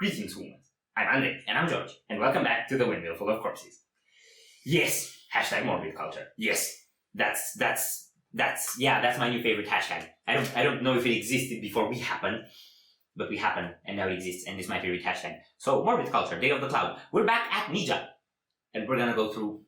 Greetings, humans. I'm Andre, and I'm George, and welcome back to the Windmill full of corpses. Yes, hashtag morbid culture. Yes, that's my new favorite hashtag. I don't know if it existed before we happened, but we happened, and now it exists, and it's my favorite hashtag. So, morbid culture, Day of the Cloud. We're back at Ninja, and we're gonna go through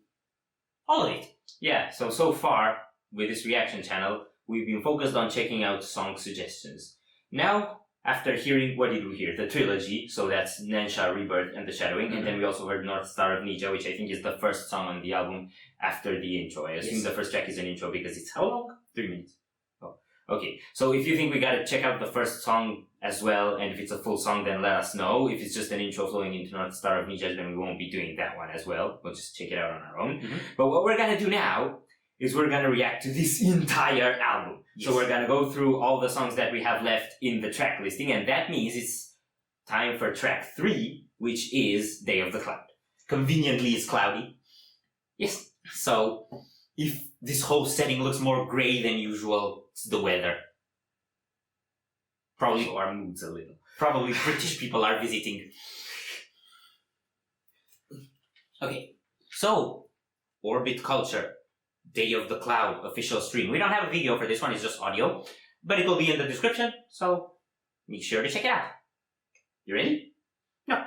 all of it. Yeah, so far, with this reaction channel, we've been focused on checking out song suggestions. Now, after hearing, what did we hear? The trilogy, so that's Nensha, Rebirth, and The Shadowing, and then we also heard North Star of Ninja, which I think is the first song on the album after the intro. I assume the first track is an intro because it's how long? 3 minutes. Oh, okay. So if you think we gotta check out the first song as well, and if it's a full song, then let us know. If it's just an intro flowing into North Star of Ninja, then we won't be doing that one as well. We'll just check it out on our own. But what we're gonna do now is we're gonna react to this entire album. Yes. So we're gonna go through all the songs that we have left in the track listing, and that means it's time for track 3, which is Day of the Cloud. Conveniently, it's cloudy. Yes. So, if this whole setting looks more grey than usual, it's the weather. Probably our moods a little. Probably British people are visiting. Okay. So, Orbit Culture. Day of the Cloud official stream. We don't have a video for this one, it's just audio, but it will be in the description, so make sure to check it out. You ready? No.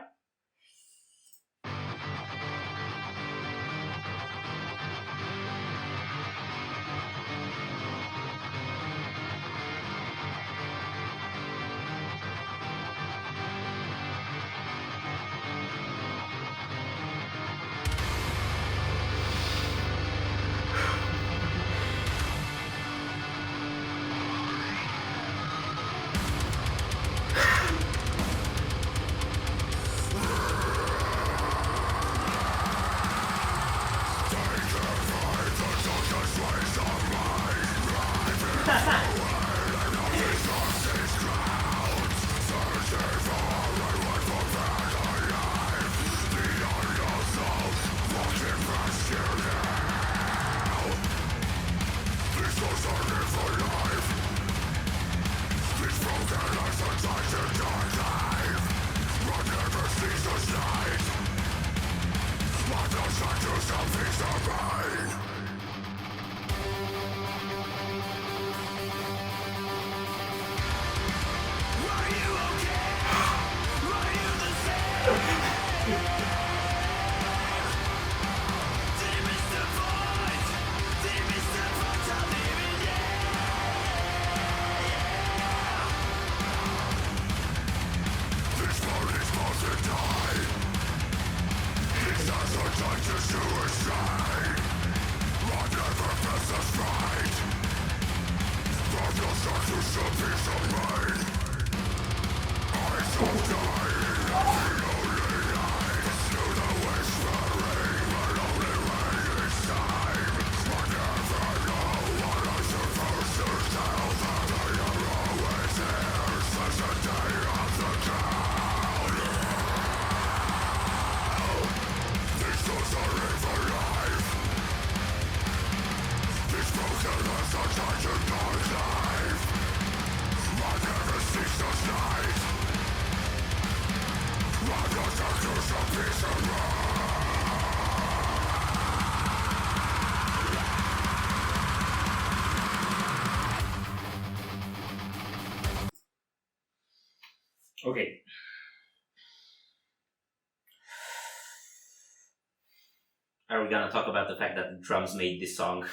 Okay. Are we gonna talk about the fact that the drums made this song?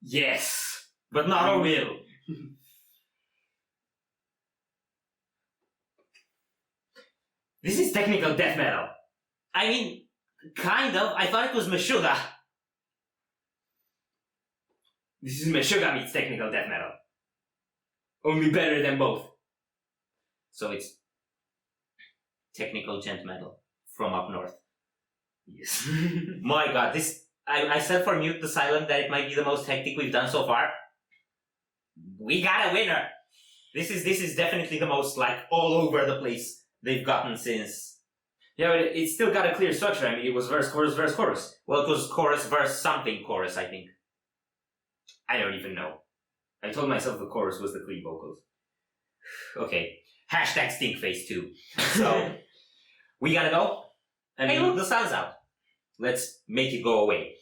Yes! But not we will! This is technical death metal. I mean, kind of. I thought it was Meshuggah. This is Meshuggah meets technical death metal. Only better than both. So it's technical gent metal from up north. Yes. My god, this... I said for Mute the Silent that it might be the most hectic we've done so far. We got a winner! This is definitely the most, like, all over the place they've gotten since... Yeah, but it still got a clear structure. I mean, it was verse, chorus, verse, chorus. Well, it was chorus, verse, something chorus, I think. I don't even know. I told myself the chorus was the clean vocals. Okay. Hashtag stink face too. So we gotta go. I mean, look, the sun's out. Let's make it go away.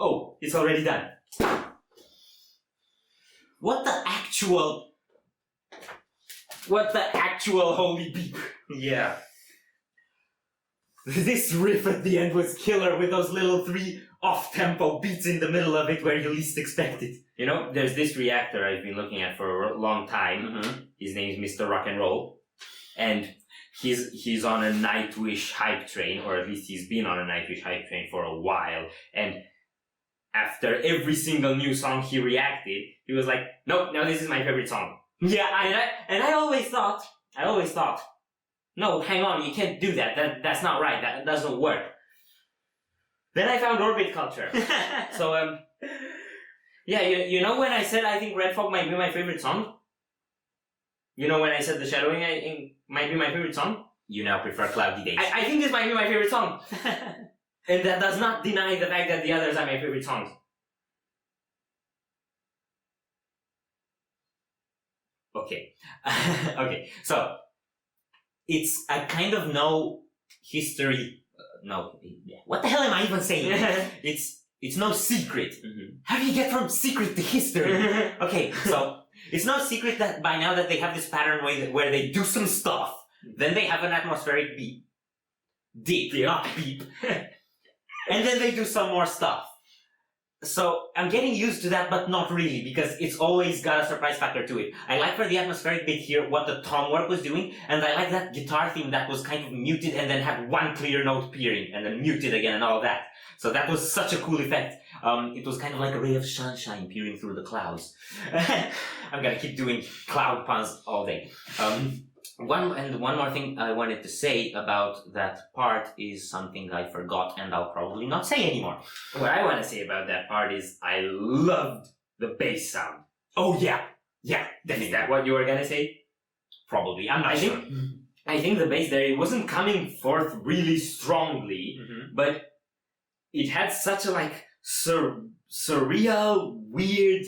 Oh, it's already done. What the actual holy beep? Yeah. This riff at the end was killer with those little 3 off-tempo beats in the middle of it where you least expect it. You know, there's this reactor I've been looking at for a long time. His name's Mr. Rock and Roll. And he's on a Nightwish hype train, or at least he's been on a Nightwish hype train for a while. And after every single new song he reacted, he was like, nope, no, this is my favorite song. Yeah, I always thought, no, hang on, you can't do that. That's not right. That doesn't work. Then I found Orbit Culture. So, yeah, you know when I said I think Red Fog might be my favorite song? You know when I said The Shadowing might be my favorite song? You now prefer Cloudy Days. I think this might be my favorite song. And that does not deny the fact that the others are my favorite songs. Okay. Okay, so it's a kind of no history. What the hell am I even saying? It's no secret. How do you get from secret to history? Okay, so it's no secret that by now that they have this pattern where they do some stuff, then they have an atmospheric beep. Dip, not beep. And then they do some more stuff. So I'm getting used to that, but not really, because it's always got a surprise factor to it. I like for the atmospheric bit here what the tom work was doing, and I like that guitar theme that was kind of muted and then had one clear note peering and then muted again and all that. So that was such a cool effect. It was kind of like a ray of sunshine peering through the clouds. I'm gonna keep doing cloud puns all day. One more thing I wanted to say about that part is something I forgot and I'll probably not say anymore. What I want to say about that part is I loved the bass sound. Oh yeah, definitely. Is that what you were gonna say? Probably, I'm not sure. I think the bass there, it wasn't coming forth really strongly, but it had such a surreal, weird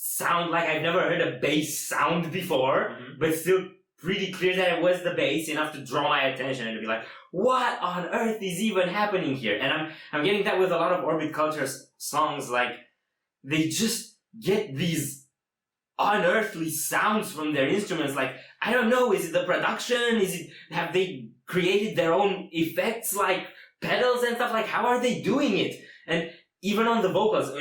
sound like I've never heard a bass sound before, but still pretty clear that it was the bass, enough to draw my attention and to be like, what on earth is even happening here? And I'm getting that with a lot of Orbit Culture's songs, like, they just get these unearthly sounds from their instruments. Like, I don't know, is it the production? Have they created their own effects, like pedals and stuff? Like, how are they doing it? And even on the vocals,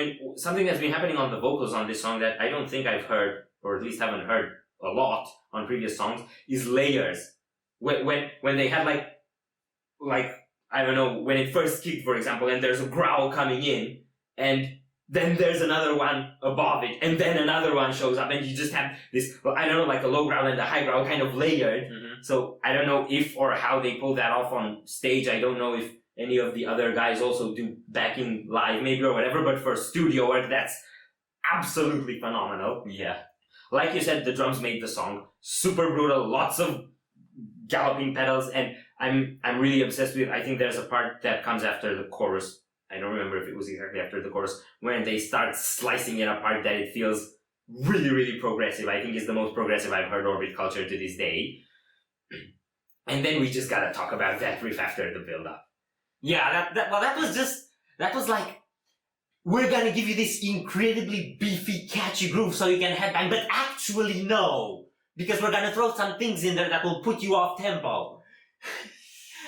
something that's been happening on the vocals on this song that I don't think I've heard, or at least haven't heard a lot on previous songs, is layers. When they had like, I don't know, when it first kicked, for example, and there's a growl coming in, and then there's another one above it, and then another one shows up, and you just have this, well, I don't know, like a low growl and a high growl kind of layered. So I don't know if or how they pull that off on stage. I don't know if any of the other guys also do backing live maybe or whatever, but for studio work, that's absolutely phenomenal. Yeah. Like you said, the drums made the song super brutal, lots of galloping pedals, and I'm really obsessed with, I think there's a part that comes after the chorus. I don't remember if it was exactly after the chorus, when they start slicing it apart, that it feels really, really progressive. I think it's the most progressive I've heard Orbit Culture to this day. And then we just gotta talk about that riff after the build-up. Yeah, that was like, we're gonna give you this incredibly beefy, catchy groove so you can headbang, but actually no, because we're gonna throw some things in there that will put you off tempo.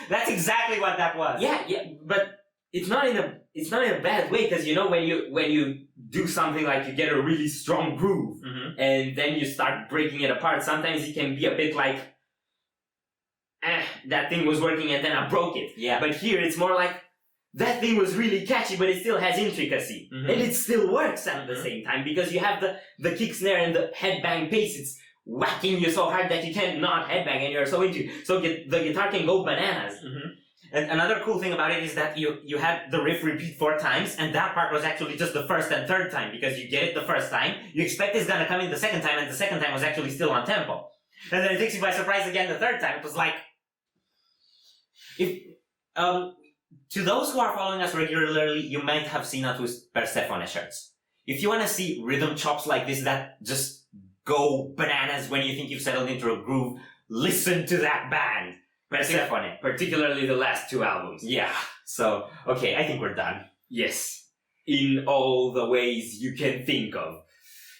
That's exactly what that was. Yeah, but it's not in a bad way, because you know, when you do something like you get a really strong groove, and then you start breaking it apart, sometimes it can be a bit like, that thing was working and then I broke it. Yeah. But here it's more like, that thing was really catchy, but it still has intricacy. And it still works at the same time, because you have the kick snare and the headbang pace. It's whacking you so hard that you can't not headbang, and you're so into it. So the guitar can go bananas. And another cool thing about it is that you had the riff repeat 4 times, and that part was actually just the first and third time, because you get it the first time, you expect it's gonna come in the second time, and the second time was actually still on tempo. And then it takes you by surprise again the third time. It was like, to those who are following us regularly, you might have seen us with Persephone shirts. If you want to see rhythm chops like this that just go bananas when you think you've settled into a groove, listen to that band, Persephone. Particularly the last 2 albums. Yeah. So, okay, I think we're done. Yes. In all the ways you can think of.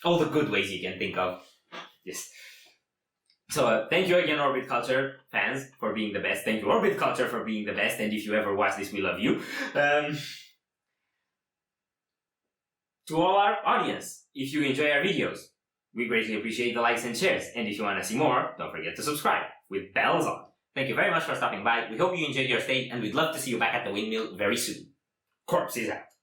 All the good ways you can think of. Yes. So thank you again, Orbit Culture fans, for being the best. Thank you, Orbit Culture, for being the best. And if you ever watch this, we love you. To all our audience, if you enjoy our videos, we greatly appreciate the likes and shares. And if you want to see more, don't forget to subscribe with bells on. Thank you very much for stopping by. We hope you enjoyed your stay, and we'd love to see you back at the Windmill very soon. Corpse is out.